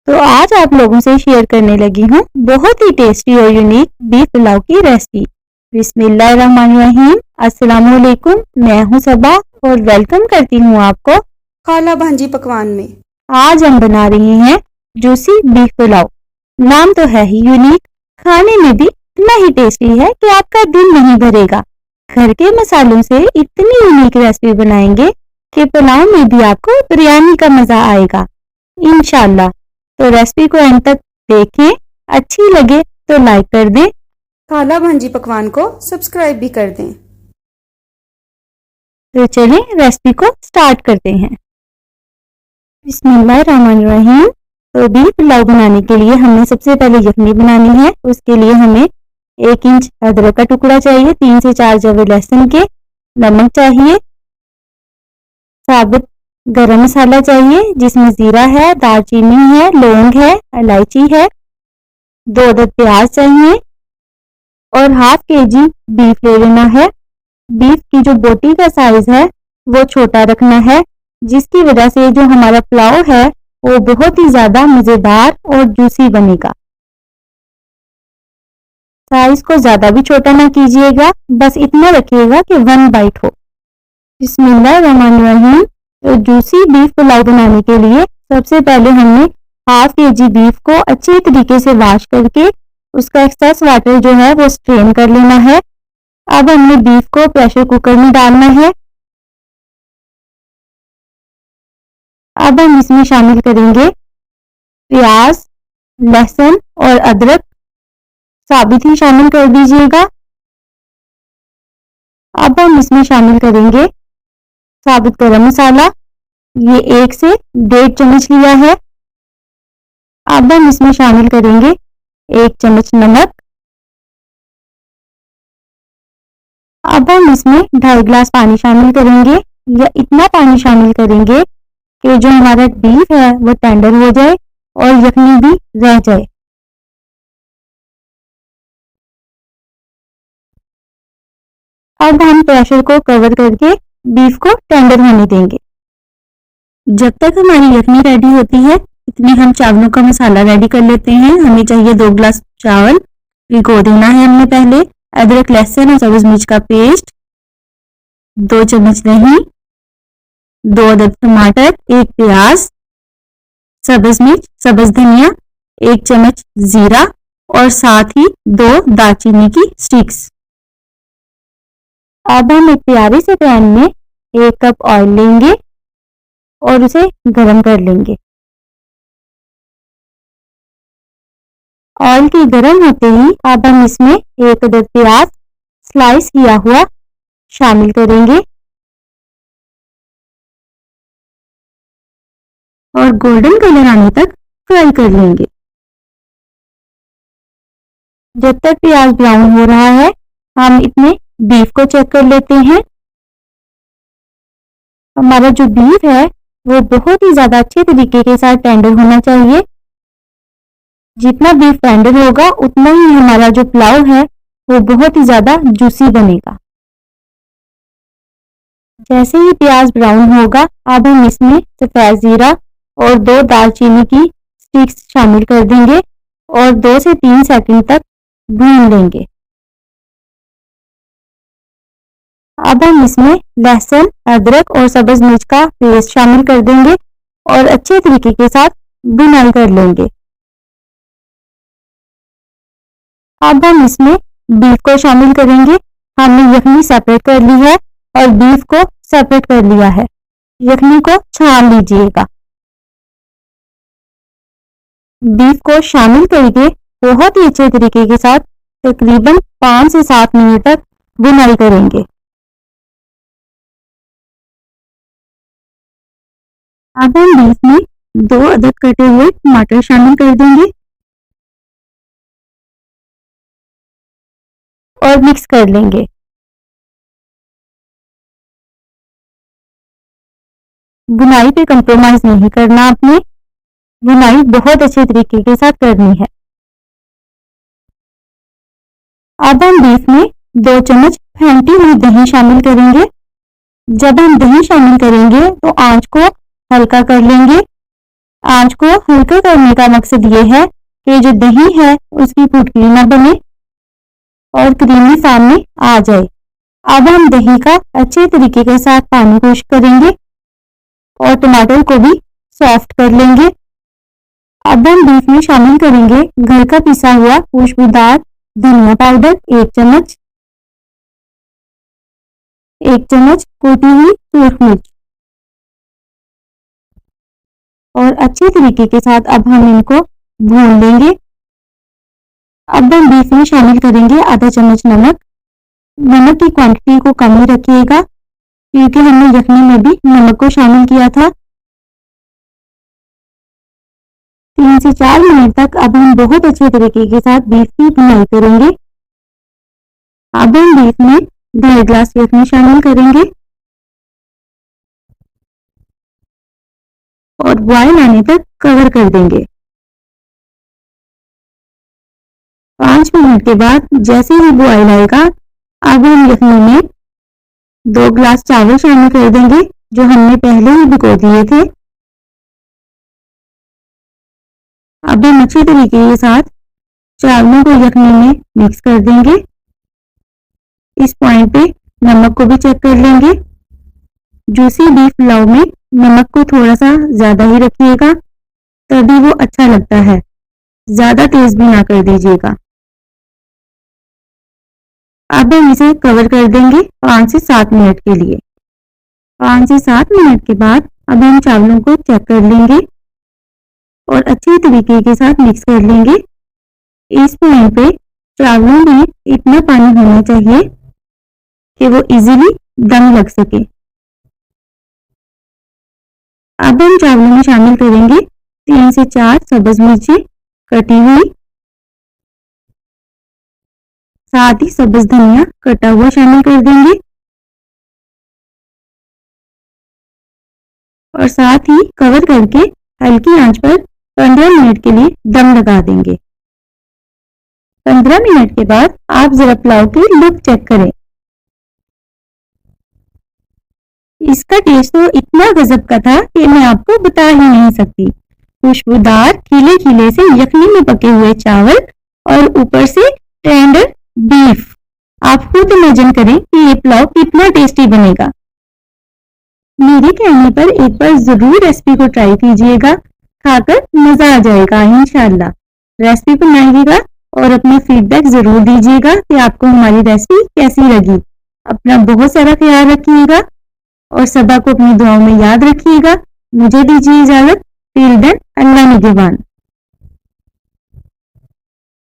तो आज आप लोगों से शेयर करने लगी हूँ बहुत ही टेस्टी और यूनिक बीफ पुलाव की रेसिपी। बिस्मिल्लाहिर्रहमानिर्रहीम। अस्सलाम वालेकुम। मैं हूँ सबा और वेलकम करती हूँ आपको खाला भांजी पकवान में। आज हम बना रहे हैं जूसी बीफ पुलाव। नाम तो है ही यूनिक, खाने में भी इतना ही टेस्टी है कि आपका दिल नहीं भरेगा। घर के मसालों से इतनी यूनिक रेसिपी बनाएंगे कि पुलाव में भी आपको बिरयानी का मजा आएगा इंशाल्लाह। तो रेसिपी को एंड तक देखें, अच्छी लगे तो लाइक कर दें। खाला भांजी पकवान को सब्सक्राइब भी कर दें। तो चलिए रेसिपी को स्टार्ट करते हैं। बिस्मिल्लाहिर्रहमानिर्रहीम। तो बीफ पुलाव बनाने के लिए हमने सबसे पहले यखनी बनानी है। उसके लिए हमें 1 इंच अदरक का टुकड़ा चाहिए, 3 से 4 जवे लहसुन के, नमक चाहिए, साबुत गरम मसाला चाहिए जिसमें जीरा है, दालचीनी है, लौंग है, इलायची है, 2 अदद प्याज चाहिए और ½ kg बीफ ले लेना है। बीफ की जो बोटी का साइज है वो छोटा रखना है, जिसकी वजह से जो हमारा पुलाव है वो बहुत ही ज्यादा मजेदार और जूसी बनेगा। साइज को ज्यादा भी छोटा ना कीजिएगा, बस इतना रखिएगा कि 1 बाइट हो। बिस्मिल्लाहिर्रहमानिर्रहीम। तो जूसी बीफ पुलाव बनाने के लिए सबसे पहले हमने ½ kg बीफ को अच्छे तरीके से वॉश करके उसका एक्सेस वाटर जो है वो स्ट्रेन कर लेना है। अब हमने बीफ को प्रेशर कुकर में डालना है। अब हम इसमें शामिल करेंगे प्याज, लहसुन और अदरक, साबित ही शामिल कर दीजिएगा। अब हम इसमें शामिल करेंगे साबुत गरम मसाला, ये 1 से 1.5 चम्मच लिया है। अब हम इसमें शामिल करेंगे 1 चम्मच नमक। अब हम इसमें 2.5 गिलास पानी शामिल करेंगे, या इतना पानी शामिल करेंगे कि जो हमारा बीफ है वो टेंडर हो जाए और यखनी भी रह जाए। अब हम प्रेशर को कवर करके बीफ को टेंडर होने देंगे। जब तक हमारी यखनी रेडी होती है इतने हम चावलों का मसाला रेडी कर लेते हैं। हमें चाहिए 2 गिलास चावल, भिगो देना है हमने पहले। अदरक, लहसुन और सब्ज मिर्च का पेस्ट, 2 चम्मच दही, 2 अदद टमाटर, 1 प्याज, सब्ज मिर्च, सब्ज धनिया, 1 चम्मच जीरा और साथ ही 2 दालचीनी की स्टिक्स। अब हम एक प्यारे से पैन में 1 कप ऑयल लेंगे और उसे गरम कर लेंगे। ऑयल की गरम होते ही अब हम इसमें 1 अदद प्याज स्लाइस किया हुआ शामिल करेंगे और गोल्डन कलर आने तक फ्राई कर लेंगे। जब तक प्याज ब्राउन हो रहा है हम इसमें बीफ को चेक कर लेते हैं। हमारा जो बीफ है वो बहुत ही ज्यादा अच्छे तरीके के साथ टेंडर होना चाहिए। जितना बीफ टेंडर होगा उतना ही हमारा जो पुलाव है वो बहुत ही ज्यादा जूसी बनेगा। जैसे ही प्याज ब्राउन होगा अब हम इसमें सफेद जीरा और 2 दालचीनी की स्टिक्स शामिल कर देंगे और 2 से 3 सेकंड तक भून लेंगे। अब हम इसमें लहसुन, अदरक और सब्ज मिर्च का पेस्ट शामिल कर देंगे और अच्छे तरीके के साथ भुनाई कर लेंगे। अब हम इसमें बीफ को शामिल करेंगे। हमने यखनी सेपरेट कर ली है और बीफ को सेपरेट कर लिया है। यखनी को छान लीजिएगा। बीफ को शामिल करके बहुत ही अच्छे तरीके के साथ तकरीबन 5 से 7 मिनट तक भुनाई करेंगे। अब हम बीफ में 2 अदद कटे हुए टमाटर शामिल कर देंगे और मिक्स कर लेंगे। भुनाई पे कंप्रोमाइज नहीं करना, आपने भुनाई बहुत अच्छे तरीके के साथ करनी है। अब हम बीफ में 2 चम्मच फेंटी हुई दही शामिल करेंगे। जब हम दही शामिल करेंगे तो आंच को हल्का कर लेंगे। आंच को हल्का करने का मकसद ये है कि जो दही है उसकी फुटकली ना बने और क्रीमी फॉर्म में आ जाए। अब हम दही का अच्छे तरीके के साथ पानी खुश्क करेंगे और टमाटर को भी सॉफ्ट कर लेंगे। अब हम बीफ में शामिल करेंगे घर का पिसा हुआ खुशबूदार धनिया पाउडर 1 चम्मच, 1 चम्मच कुटी हुई सूरख मिर्च और अच्छे तरीके के साथ अब हम इनको भून लेंगे। अब हम बीफ में शामिल करेंगे आधा चम्मच नमक। नमक की क्वांटिटी को कम ही रखिएगा क्योंकि हमने यखनी में भी नमक को शामिल किया था। 3 से 4 मिनट तक अब हम बहुत अच्छे तरीके के साथ बीफ की भुनाई करेंगे। अब हम बीफ में 1.5 गिलास यखनी शामिल करेंगे और बॉयल आने तक कवर कर देंगे। 5 मिनट के बाद जैसे ही बॉयल आएगा अब हम यखनी में 2 गिलास चावल शामिल कर देंगे जो हमने पहले ही भिगो दिए थे। अब हम अच्छे तरीके के साथ चावलों को यखनी में मिक्स कर देंगे। इस पॉइंट पे नमक को भी चेक कर लेंगे। जूसी बीफ पुलाव में नमक को थोड़ा सा ज्यादा ही रखिएगा तभी वो अच्छा लगता है, ज्यादा तेज भी ना कर दीजिएगा। अब हम इसे कवर कर देंगे 5 से 7 मिनट के लिए। 5 से 7 मिनट के बाद अब हम चावलों को चेक कर लेंगे और अच्छे तरीके के साथ मिक्स कर लेंगे। इस पॉइंट पे चावलों में इतना पानी होना चाहिए कि वो इजीली दम लग सके। अब हम चावलों में शामिल करेंगे 3 से 4 सब्ज मिर्ची कटी हुई, साथ ही सब्ज धनिया कटा हुआ शामिल कर देंगे और साथ ही कवर करके हल्की आंच पर 15 मिनट के लिए दम लगा देंगे। 15 मिनट के बाद आप जरा पुलाव की लुक चेक करें। इसका टेस्ट तो इतना गजब का था कि मैं आपको बता ही नहीं सकती। खुशबूदार खिले खिले से यखनी में पके हुए चावल और ऊपर से टेंडर बीफ। आप खुद इमेजिन करें कि ये पुलाव कितना टेस्टी बनेगा। मेरे कहने पर एक बार जरूर रेसिपी को ट्राई कीजिएगा, खाकर मजा आ जाएगा इंशाल्लाह। रेसिपी बनाइएगा और अपना फीडबैक जरूर दीजिएगा कि आपको हमारी रेसिपी कैसी लगी। अपना बहुत सारा ख्याल रखिएगा और सदा को अपनी दुआओं में याद रखिएगा। मुझे दीजिए इजाजत। टिल देन, अल्लाह निगहबान।